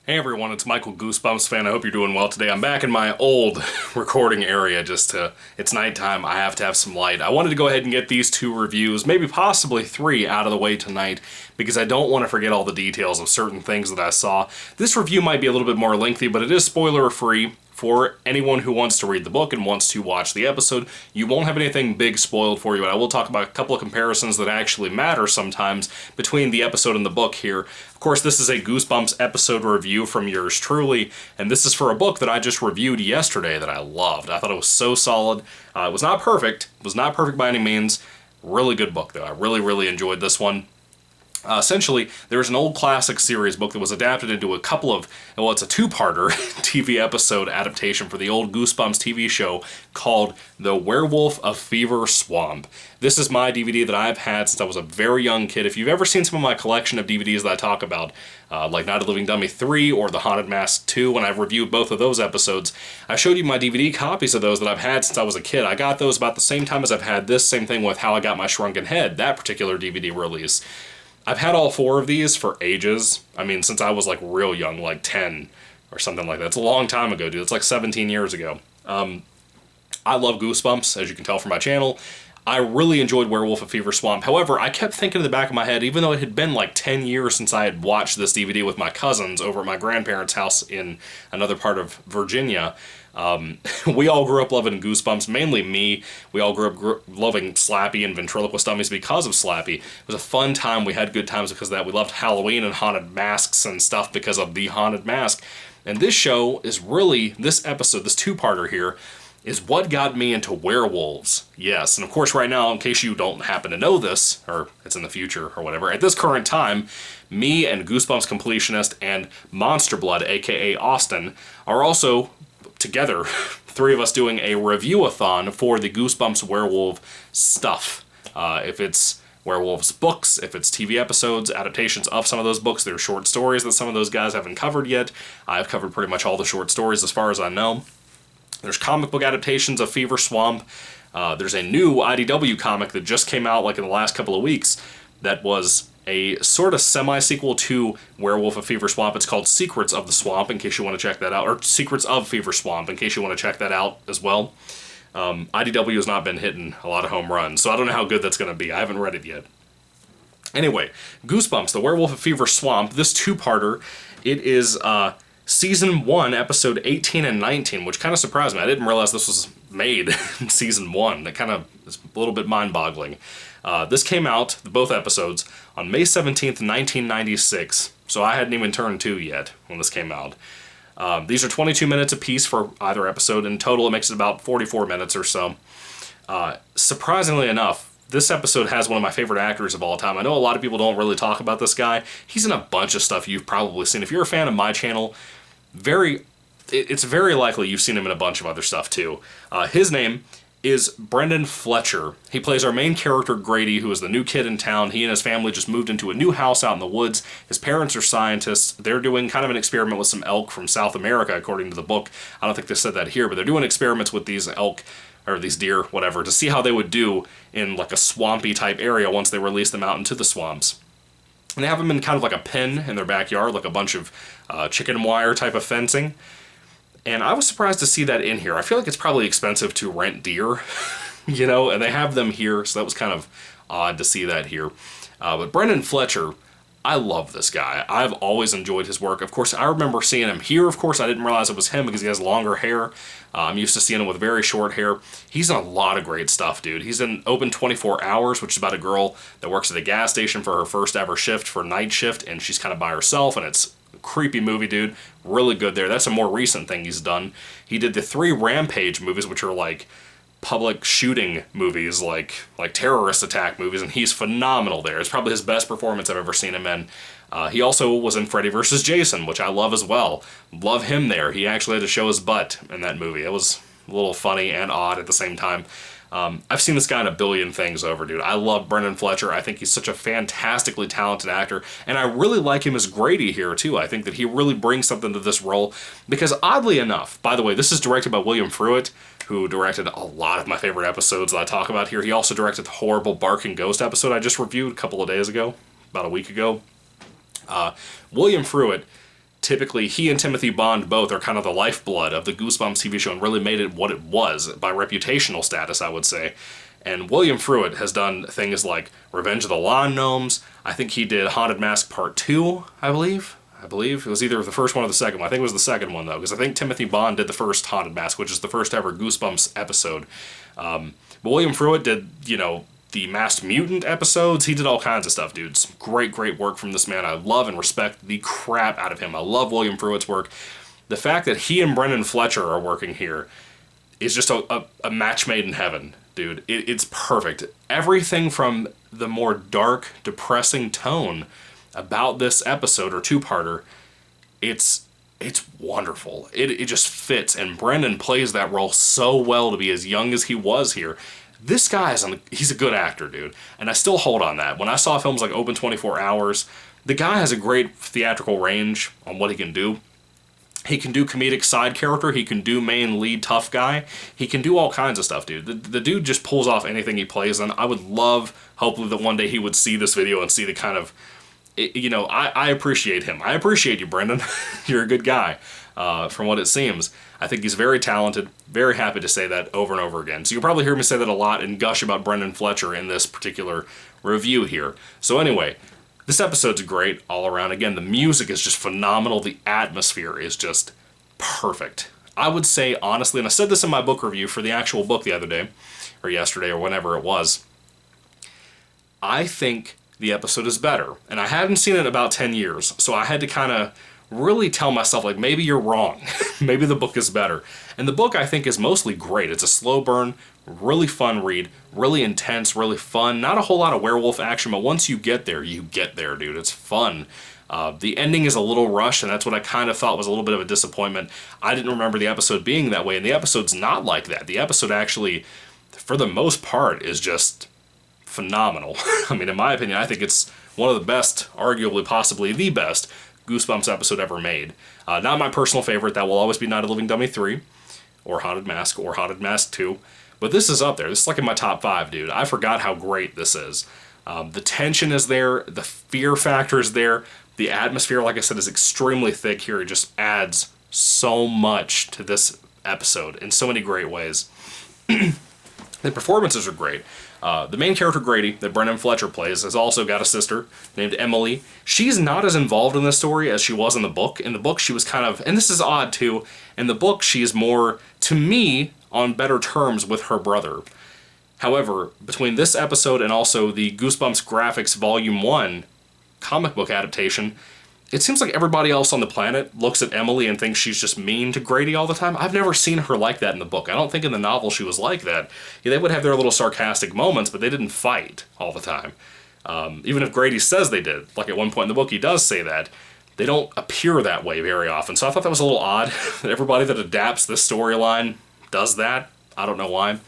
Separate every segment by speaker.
Speaker 1: Hey everyone, it's Michael GoosebumpsFan. I hope you're doing well today. I'm back in my old recording area it's nighttime. I have to have some light. I wanted to go ahead and get these two reviews, maybe possibly three, out of the way tonight because I don't want to forget all the details of certain things that I saw. This review might be a little bit more lengthy, but it is spoiler-free. For anyone who wants to read the book and wants to watch the episode, you won't have anything big spoiled for you, but I will talk about a couple of comparisons that actually matter sometimes between the episode and the book here. Of course, this is a Goosebumps episode review from yours truly, and this is for a book that I just reviewed yesterday that I loved. I thought it was so solid. It was not perfect. It was not perfect by any means. Really good book, though. I really enjoyed this one. Essentially, there's an old classic series book that was adapted into a couple of, well, it's a two-parter TV episode adaptation for the old Goosebumps TV show called The Werewolf of Fever Swamp. This is my DVD that I've had since I was a very young kid. If you've ever seen some of my collection of DVDs that I talk about, like Night of the Living Dummy 3 or The Haunted Mask 2, when I've reviewed both of those episodes, I showed you my DVD copies of those that I've had since I was a kid. I got those about the same time as I've had this, same thing with How I Got My Shrunken Head, that particular DVD release. I've had all four of these for ages. I mean, since I was like real young, like 10 or something like that. It's a long time ago, dude. It's like 17 years ago. I love Goosebumps, as you can tell from my channel. I really enjoyed Werewolf of Fever Swamp. However, I kept thinking in the back of my head, even though it had been like 10 years since I had watched this DVD with my cousins over at my grandparents' house in another part of Virginia, we all grew up loving Goosebumps, mainly me. We all grew up loving Slappy and Ventriloquist Dummies because of Slappy. It was a fun time. We had good times because of that. We loved Halloween and haunted masks and stuff because of the haunted mask. And this show is really, this episode, this two-parter here, is what got me into werewolves. Yes, and of course right now, in case you don't happen to know this, or it's in the future or whatever, at this current time, me and Goosebumps Completionist and Monster Blood, aka Austin, are also together, three of us doing a review-a-thon for the Goosebumps werewolf stuff. If it's werewolves books, if it's TV episodes, adaptations of some of those books, there's short stories that some of those guys haven't covered yet. I've covered pretty much all the short stories as far as I know. There's comic book adaptations of Fever Swamp. There's a new IDW comic that just came out like in the last couple of weeks that was a sort of semi-sequel to Werewolf of Fever Swamp. It's called Secrets of the Swamp, in case you want to check that out, or Secrets of Fever Swamp, in case you want to check that out as well. IDW has not been hitting a lot of home runs, so I don't know how good that's going to be. I haven't read it yet. Anyway, Goosebumps, The Werewolf of Fever Swamp, this two-parter, it is Season 1, Episode 18 and 19, which kind of surprised me. I didn't realize this was made in Season 1. That kind of is a little bit mind-boggling. This came out, both episodes, on May 17th, 1996, so I hadn't even turned 2 yet when this came out. These are 22 minutes apiece for either episode. In total, it makes it about 44 minutes or so. Surprisingly enough, this episode has one of my favorite actors of all time. I know a lot of people don't really talk about this guy. He's in a bunch of stuff you've probably seen. If you're a fan of my channel, it's very likely you've seen him in a bunch of other stuff too. His name is Brendan Fletcher. He plays our main character, Grady, who is the new kid in town. He and his family just moved into a new house out in the woods. His parents are scientists. They're doing kind of an experiment with some elk from South America, according to the book. I don't think they said that here, but they're doing experiments with these elk, or these deer, whatever, to see how they would do in like a swampy type area once they release them out into the swamps. And they have them in kind of like a pen in their backyard, like a bunch of chicken wire type of fencing. And I was surprised to see that in here. I feel like it's probably expensive to rent deer, you know, and they have them here, so that was kind of odd to see that here. But Brendan Fletcher, I love this guy. I've always enjoyed his work. Of course, I remember seeing him here. Of course, I didn't realize it was him because he has longer hair. I'm used to seeing him with very short hair. He's in a lot of great stuff, dude. He's in Open 24 Hours, which is about a girl that works at a gas station for her first ever shift, for night shift, and she's kind of by herself, and it's creepy movie, dude. Really good there. That's a more recent thing he's done. He did the 3 Rampage movies, which are like public shooting movies, like terrorist attack movies, and he's phenomenal there. It's probably his best performance I've ever seen him in. He also was in Freddy vs. Jason, which I love as well. Love him there. He actually had to show his butt in that movie. It was a little funny and odd at the same time. I've seen this guy in a billion things over, dude. I love Brendan Fletcher. I think he's such a fantastically talented actor, and I really like him as Grady here, too. I think that he really brings something to this role, because oddly enough, by the way, this is directed by William Fruitt, who directed a lot of my favorite episodes that I talk about here. He also directed the horrible Barking Ghost episode I just reviewed a couple of days ago, about a week ago. William Fruitt typically he and Timothy Bond both are kind of the lifeblood of the Goosebumps TV show and really made it what it was by reputational status, I would say. And William Fruet has done things like Revenge of the Lawn Gnomes. I think he did Haunted Mask Part 2, I believe. It was either the first one or the second one. I think it was the second one, though, because I think Timothy Bond did the first Haunted Mask, which is the first ever Goosebumps episode. But William Fruet did, you know, the Masked Mutant episodes. He did all kinds of stuff, dude. Some great work from this man. I love and respect the crap out of him. I love William Fruet's work. The fact that he and Brendan Fletcher are working here is just a match made in heaven, dude. It's perfect. Everything from the more dark, depressing tone about this episode or two-parter, it's wonderful. It just fits, and Brendan plays that role so well to be as young as he was here. This guy he's a good actor, dude, and I still hold on that. When I saw films like Open 24 Hours, the guy has a great theatrical range on what he can do. He can do comedic side character, he can do main lead tough guy, he can do all kinds of stuff, dude. The dude just pulls off anything he plays, and I would love, hopefully, that one day he would see this video and see the kind of, you know, I appreciate him. I appreciate you, Brendan. You're a good guy, from what it seems. I think he's very talented, very happy to say that over and over again. So you'll probably hear me say that a lot and gush about Brendan Fletcher in this particular review here. So anyway, this episode's great all around. Again, the music is just phenomenal. The atmosphere is just perfect. I would say, honestly, and I said this in my book review for the actual book the other day, or yesterday, or whenever it was, I think the episode is better. And I hadn't seen it in about 10 years, so I had to kind of really tell myself, like, maybe you're wrong. Maybe the book is better. And the book, I think, is mostly great. It's a slow burn, really fun read, really intense, really fun. Not a whole lot of werewolf action, but once you get there, dude. It's fun. The ending is a little rushed, and that's what I kind of thought was a little bit of a disappointment. I didn't remember the episode being that way, and the episode's not like that. The episode actually, for the most part, is just phenomenal. I mean, in my opinion, I think it's one of the best, arguably possibly the best, Goosebumps episode ever made. Not my personal favorite. That will always be Night of the Living Dummy 3, or Haunted Mask 2. But this is up there. This is like in my top 5, dude. I forgot how great this is. The tension is there. The fear factor is there. The atmosphere, like I said, is extremely thick here. It just adds so much to this episode in so many great ways. The performances are great. The main character, Grady, that Brendan Fletcher plays, has also got a sister named Emily. She's not as involved in this story as she was in the book. In the book, she was kind of, and this is odd too, in the book, she is more, to me, on better terms with her brother. However, between this episode and also the Goosebumps Graphics Volume 1 comic book adaptation, it seems like everybody else on the planet looks at Emily and thinks she's just mean to Grady all the time. I've never seen her like that in the book. I don't think in the novel she was like that. Yeah, they would have their little sarcastic moments, but they didn't fight all the time. Even if Grady says they did, like at one point in the book he does say that, they don't appear that way very often. So I thought that was a little odd that everybody that adapts this storyline does that. I don't know why.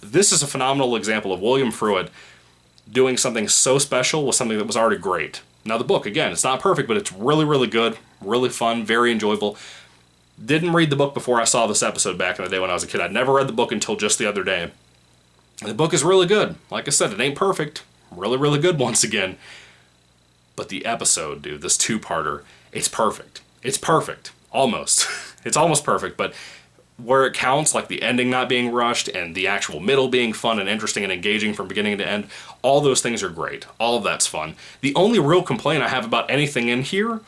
Speaker 1: This is a phenomenal example of William Fruet doing something so special with something that was already great. Now the book, again, it's not perfect, but it's really, really good, really fun, very enjoyable. Didn't read the book before I saw this episode back in the day when I was a kid. I'd never read the book until just the other day. And the book is really good. Like I said, it ain't perfect. Really, really good once again. But the episode, dude, this two-parter, it's perfect. It's perfect. Almost. It's almost perfect, but where it counts, like the ending not being rushed and the actual middle being fun and interesting and engaging from beginning to end, all those things are great. All of that's fun. The only real complaint I have about anything in here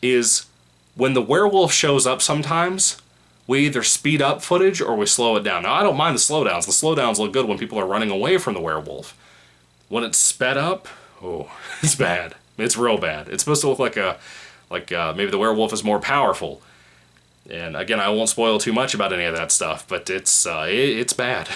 Speaker 1: is when the werewolf shows up sometimes, we either speed up footage or we slow it down. Now, I don't mind the slowdowns. The slowdowns look good when people are running away from the werewolf. When it's sped up, oh, it's bad. It's real bad. It's supposed to look like maybe the werewolf is more powerful. And again, I won't spoil too much about any of that stuff, but it's bad.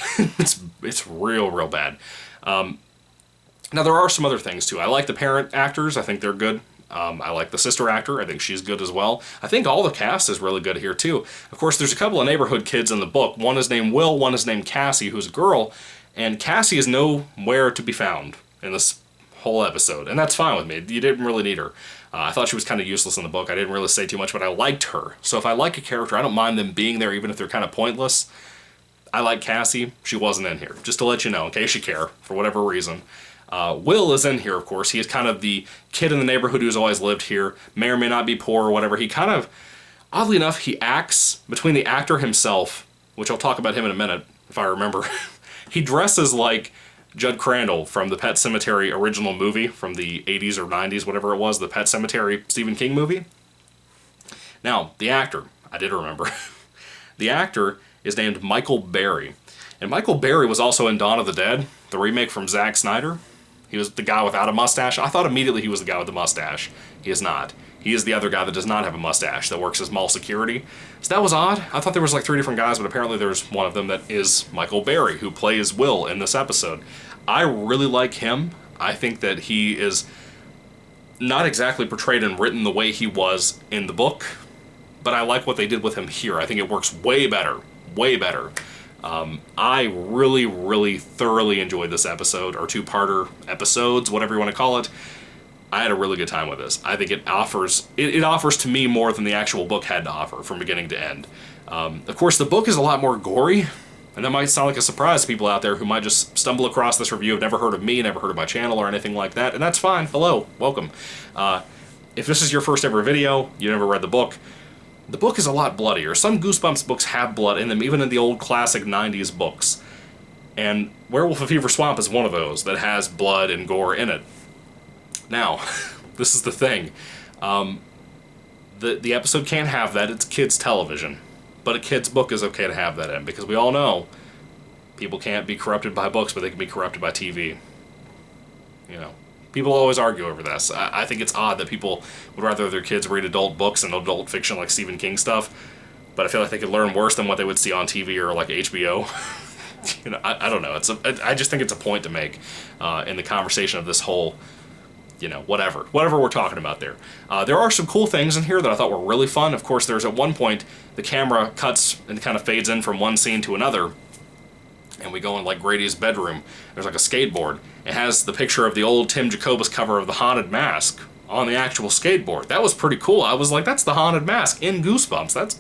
Speaker 1: it's real bad. Now there are some other things too. I like the parent actors. I think they're good. I like the sister actor. I think she's good as well. I think all the cast is really good here too. Of course, there's a couple of neighborhood kids in the book. One is named Will, one is named Cassie, who's a girl, and Cassie is nowhere to be found in this whole episode, and that's fine with me. You didn't really need her. I thought she was kind of useless in the book. I didn't really say too much, but I liked her. So if I like a character, I don't mind them being there, even if they're kind of pointless. I like Cassie. She wasn't in here. Just to let you know, in case you care, for whatever reason. Will is in here, of course. He is kind of the kid in the neighborhood who's always lived here, may or may not be poor or whatever. He kind of, oddly enough, he acts between the actor himself, which I'll talk about him in a minute, if I remember. He dresses like Judd Crandall from the Pet Sematary original movie from the 80s or 90s, whatever it was, the Pet Sematary Stephen King movie. Now, the actor, I did remember. The actor is named Michael Berry. And Michael Berry was also in Dawn of the Dead, the remake from Zack Snyder. He was the guy without a mustache. I thought immediately he was the guy with the mustache. He is not. He is the other guy that does not have a mustache, that works as mall security. So that was odd. I thought there was like 3 different guys, but apparently there's one of them that is Michael Berry, who plays Will in this episode. I really like him. I think that he is not exactly portrayed and written the way he was in the book, but I like what they did with him here. I think it works way better. Way better. I really, really thoroughly enjoyed this episode, or 2-parter episodes, whatever you want to call it. I had a really good time with this. I think it offers to me more than the actual book had to offer from beginning to end. Of course, the book is a lot more gory, and that might sound like a surprise to people out there who might just stumble across this review, have never heard of me, never heard of my channel or anything like that, and that's fine. Hello, welcome. If this is your first ever video, you never read the book is a lot bloodier. Some Goosebumps books have blood in them, even in the old classic 90s books. And Werewolf of Fever Swamp is one of those that has blood and gore in it. Now, this is the thing. The episode can't have that. It's kids' television. But a kid's book is okay to have that in, because we all know people can't be corrupted by books, but they can be corrupted by TV. You know. People always argue over this. I think it's odd that people would rather their kids read adult books and adult fiction like Stephen King stuff, but I feel like they could learn worse than what they would see on TV or like HBO. You know, I don't know. I just think it's a point to make in the conversation of this whole, you know, whatever we're talking about there. There are some cool things in here that I thought were really fun. Of course, there's at one point the camera cuts and kind of fades in from one scene to another, and we go in like Grady's bedroom. There's like a skateboard. It has the picture of the old Tim Jacobus cover of The Haunted Mask on the actual skateboard. That was pretty cool. I was like, that's The Haunted Mask in Goosebumps. That's...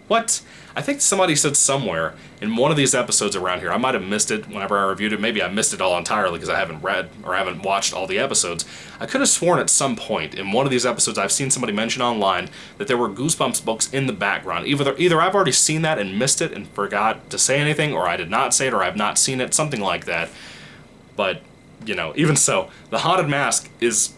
Speaker 1: What? I think somebody said somewhere in one of these episodes around here, I might have missed it whenever I reviewed it. Maybe I missed it all entirely because I haven't read or haven't watched all the episodes. I could have sworn at some point in one of these episodes I've seen somebody mention online that there were Goosebumps books in the background. Either I've already seen that and missed it and forgot to say anything, or I did not say it, or I've not seen it, something like that. But, you know, even so, the Haunted Mask is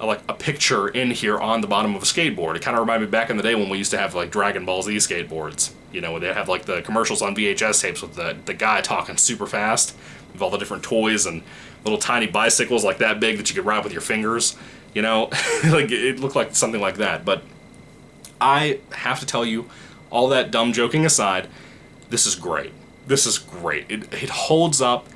Speaker 1: like a picture in here on the bottom of a skateboard. It kind of reminded me back in the day when we used to have like Dragon Ball Z skateboards. You know, they have like the commercials on VHS tapes with the guy talking super fast with all the different toys and little tiny bicycles like that big that you could ride with your fingers. You know, like it looked like something like that. But I have to tell you, all that dumb joking aside, this is great. This is great. It holds up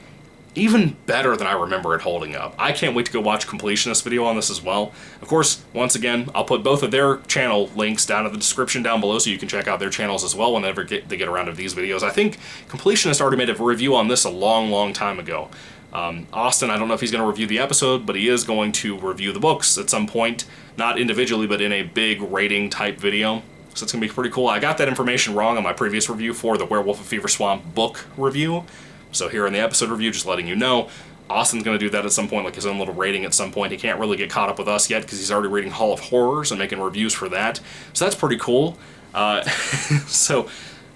Speaker 1: even better than I remember it holding up. I can't wait to go watch Completionist video on this as well. Of course, once again, I'll put both of their channel links down in the description down below so you can check out their channels as well whenever they get around to these videos. I think Completionist already made a review on this a long, long time ago. Austin, I don't know if he's going to review the episode, but he is going to review the books at some point. Not individually, but in a big rating type video. So it's going to be pretty cool. I got that information wrong on my previous review for the Werewolf of Fever Swamp book review. So here in the episode review, just letting you know, Austin's going to do that at some point, like his own little rating at some point. He can't really get caught up with us yet because he's already reading Hall of Horrors and making reviews for that. So that's pretty cool. So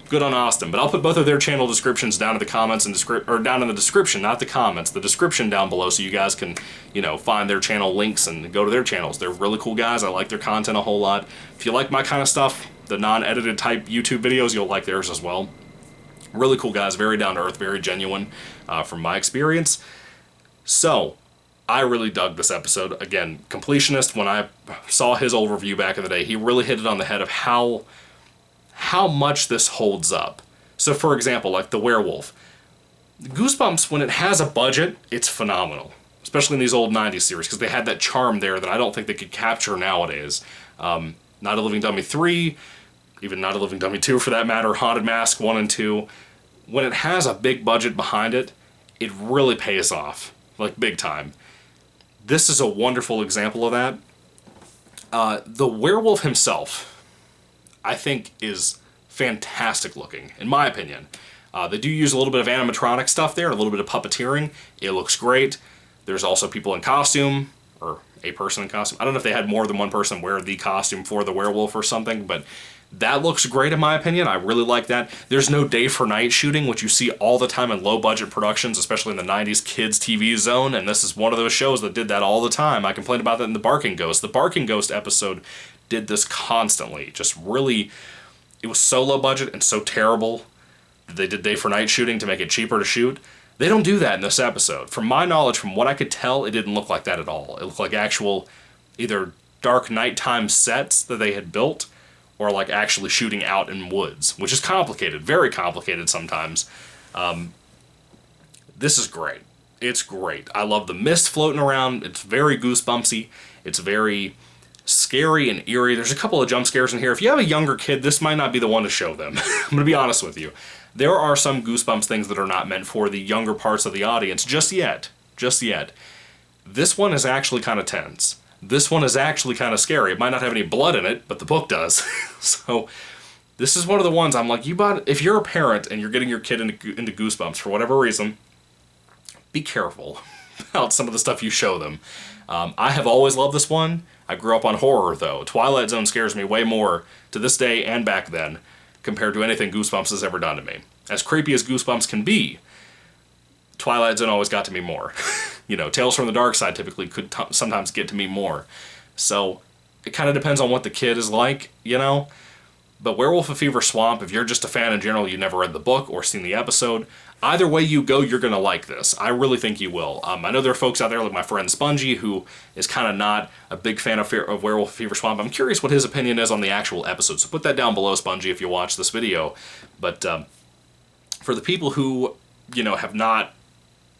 Speaker 1: good on Austin. But I'll put both of their channel descriptions down in the comments and down in the description, not the comments, the description down below, so you guys can, you know, find their channel links and go to their channels. They're really cool guys. I like their content a whole lot. If you like my kind of stuff, the non-edited type YouTube videos, you'll like theirs as well. Really cool guys, very down to earth, very genuine from my experience. So, I really dug this episode. Again, Completionist, when I saw his old review back in the day, he really hit it on the head of how much this holds up. So, for example, like the Werewolf. Goosebumps, when it has a budget, it's phenomenal. Especially in these old 90s series, because they had that charm there that I don't think they could capture nowadays. Night of the Living Dummy 3... even Night of the Living Dummy 2 for that matter, Haunted Mask 1 and 2, when it has a big budget behind it, it really pays off, like big time. This is a wonderful example of that. The werewolf himself, I think, is fantastic looking, in my opinion. They do use a little bit of animatronic stuff there, a little bit of puppeteering. It looks great. There's also people in costume, or a person in costume. I don't know if they had more than one person wear the costume for the werewolf or something, but that looks great in my opinion. I really like that. There's no day for night shooting, which you see all the time in low budget productions, especially in the 90s kids TV zone, and this is one of those shows that did that all the time. I complained about that in The Barking Ghost. The Barking Ghost episode did this constantly. Just really, it was so low budget and so terrible that they did day for night shooting to make it cheaper to shoot. They don't do that in this episode. From my knowledge, from what I could tell, it didn't look like that at all. It looked like actual either dark nighttime sets that they had built, or like actually shooting out in woods, which is complicated, very complicated sometimes. This is great. It's great. I love the mist floating around. It's very goosebumpsy. It's very scary and eerie. There's a couple of jump scares in here. If you have a younger kid, this might not be the one to show them. I'm going to be honest with you. There are some Goosebumps things that are not meant for the younger parts of the audience just yet. Just yet. This one is actually kind of tense. This one is actually kind of scary. It might not have any blood in it, but the book does. So this is one of the ones I'm like, if you're a parent and you're getting your kid into Goosebumps for whatever reason, be careful about some of the stuff you show them. I have always loved this one. I grew up on horror, though. Twilight Zone scares me way more to this day and back then compared to anything Goosebumps has ever done to me. As creepy as Goosebumps can be, Twilight Zone always got to me more. You know, Tales from the Dark Side typically could sometimes get to me more. So it kind of depends on what the kid is like, you know? But Werewolf of Fever Swamp, if you're just a fan in general, you never read the book or seen the episode, either way you go, you're going to like this. I really think you will. I know there are folks out there like my friend Spongy who is kind of not a big fan of Werewolf of Fever Swamp. I'm curious what his opinion is on the actual episode, so put that down below, Spongy, if you watch this video. But for the people who, you know, have not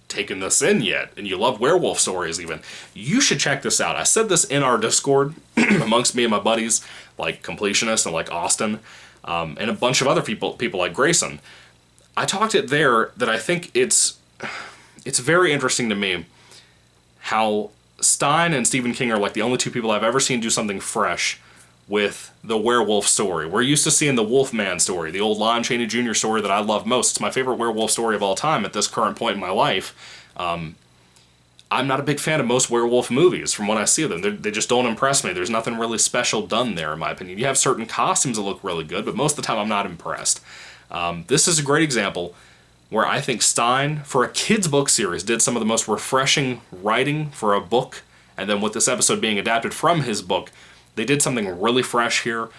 Speaker 1: taken this in yet, and you love werewolf stories even, you should check this out. I said this in our Discord amongst me and my buddies, like Completionist and like Austin, and a bunch of other people like Grayson. I talked it there that I think it's very interesting to me how Stein and Stephen King are like the only two people I've ever seen do something fresh with the werewolf story. We're used to seeing the Wolfman story, the old Lon Chaney Jr. story that I love most. It's my favorite werewolf story of all time at this current point in my life. I'm not a big fan of most werewolf movies from when I see them. They just don't impress me. There's nothing really special done there, in my opinion. You have certain costumes that look really good, but most of the time I'm not impressed. This is a great example where I think Stein, for a kid's book series, did some of the most refreshing writing for a book, and then with this episode being adapted from his book, they did something really fresh here.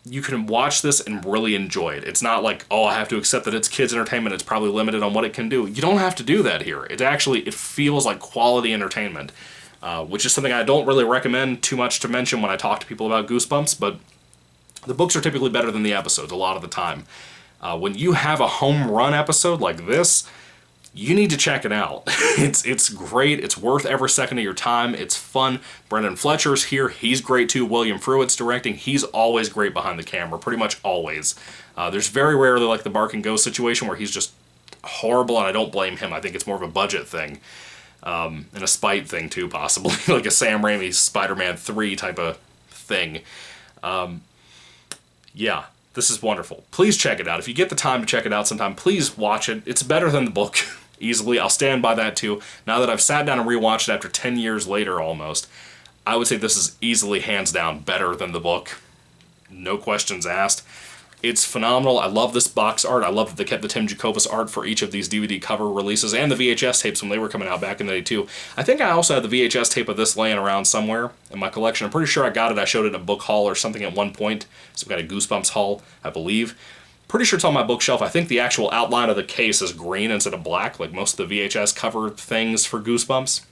Speaker 1: You can watch this and really enjoy it. It's not like, oh, I have to accept that it's kids' entertainment, it's probably limited on what it can do. You don't have to do that here. It feels like quality entertainment, which is something I don't really recommend too much to mention when I talk to people about Goosebumps, but the books are typically better than the episodes a lot of the time. When you have a home run episode like this, you need to check it out. It's great. It's worth every second of your time. It's fun. Brendan Fletcher's here. He's great too. William Fruitt's directing. He's always great behind the camera, pretty much always. There's very rarely like the Barking Ghost situation where he's just horrible, and I don't blame him. I think it's more of a budget thing. And a spite thing too, possibly. Like a Sam Raimi's Spider-Man 3 type of thing. Yeah. This is wonderful. Please check it out. If you get the time to check it out sometime, please watch it. It's better than the book, easily. I'll stand by that too. Now that I've sat down and rewatched it after 10 years later almost, I would say this is easily, hands down, better than the book. No questions asked. It's phenomenal. I love this box art. I love that they kept the Tim Jacobus art for each of these DVD cover releases and the VHS tapes when they were coming out back in the day too. I think I also had the VHS tape of this laying around somewhere in my collection. I'm pretty sure I got it. I showed it in a book haul or something at one point. So we've got a Goosebumps haul, I believe. Pretty sure it's on my bookshelf. I think the actual outline of the case is green instead of black, like most of the VHS cover things for Goosebumps.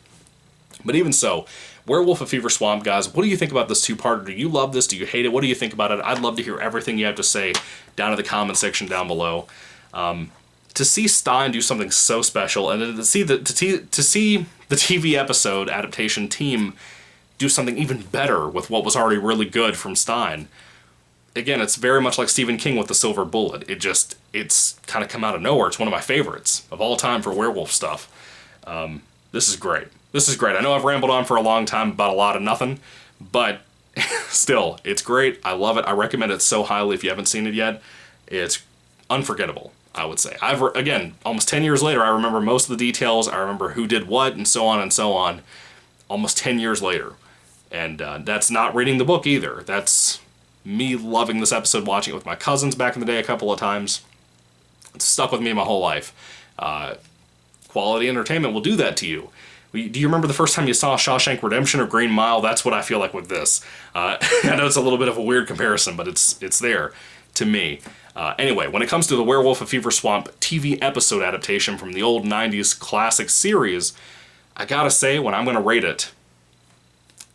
Speaker 1: But even so, Werewolf of Fever Swamp, guys, what do you think about this two-parter? Do you love this? Do you hate it? What do you think about it? I'd love to hear everything you have to say down in the comment section down below. To see Stein do something so special, and to see the TV episode adaptation team do something even better with what was already really good from Stein. Again, it's very much like Stephen King with The Silver Bullet. It's kind of come out of nowhere. It's one of my favorites of all time for werewolf stuff. This is great. This is great. I know I've rambled on for a long time about a lot of nothing, but still, it's great. I love it. I recommend it so highly if you haven't seen it yet. It's unforgettable. I would say. Again, almost 10 years later, I remember most of the details. I remember who did what, and so on and so on. Almost 10 years later. And that's not reading the book either. That's me loving this episode, watching it with my cousins back in the day a couple of times. It's stuck with me my whole life. Quality entertainment will do that to you. Do you remember the first time you saw Shawshank Redemption or Green Mile? That's what I feel like with this. I know it's a little bit of a weird comparison, but it's there to me. Anyway, when it comes to the Werewolf of Fever Swamp TV episode adaptation from the old 90s classic series, I gotta say, when I'm gonna rate it,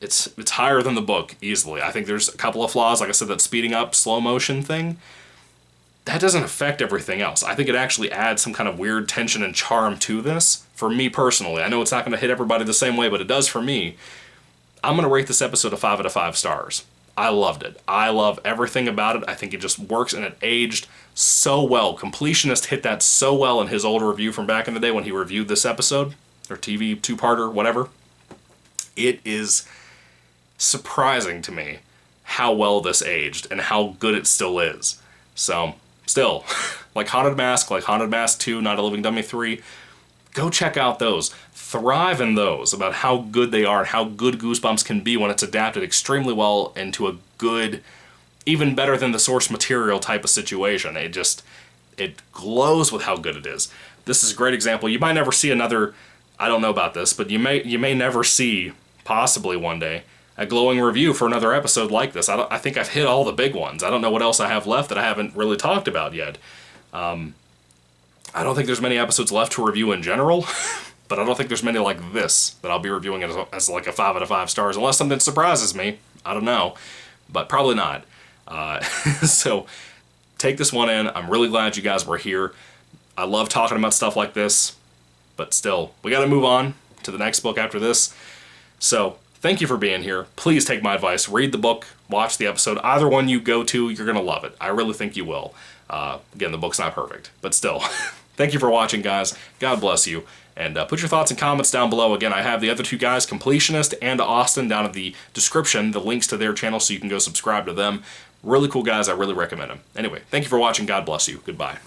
Speaker 1: it's higher than the book, easily. I think there's a couple of flaws, like I said, that speeding up slow motion thing. That doesn't affect everything else. I think it actually adds some kind of weird tension and charm to this, for me personally. I know it's not going to hit everybody the same way, but it does for me. I'm going to rate this episode a 5 out of 5 stars. I loved it. I love everything about it. I think it just works, and it aged so well. Completionist hit that so well in his old review from back in the day when he reviewed this episode, or TV two-parter, whatever. It is surprising to me how well this aged and how good it still is. So, still, like Haunted Mask 2, Not a Living Dummy 3, go check out those. Thrive in those, about how good they are and how good Goosebumps can be when it's adapted extremely well into a good, even better than the source material type of situation. It glows with how good it is. This is a great example. You might never see another, I don't know about this, but you may never see, possibly one day, a glowing review for another episode like this. I think I've hit all the big ones. I don't know what else I have left that I haven't really talked about yet. I don't think there's many episodes left to review in general, but I don't think there's many like this that I'll be reviewing as like a 5 out of 5 stars, unless something surprises me. I don't know, but probably not. So take this one in. I'm really glad you guys were here. I love talking about stuff like this, but still, we got to move on to the next book after this. So thank you for being here. Please take my advice. Read the book, watch the episode. Either one you go to, you're going to love it. I really think you will. Again, the book's not perfect, but still. Thank you for watching, guys. God bless you. And put your thoughts and comments down below. Again, I have the other two guys, Completionist and Austin, down in the description, the links to their channel, so you can go subscribe to them. Really cool guys. I really recommend them. Anyway, thank you for watching. God bless you. Goodbye.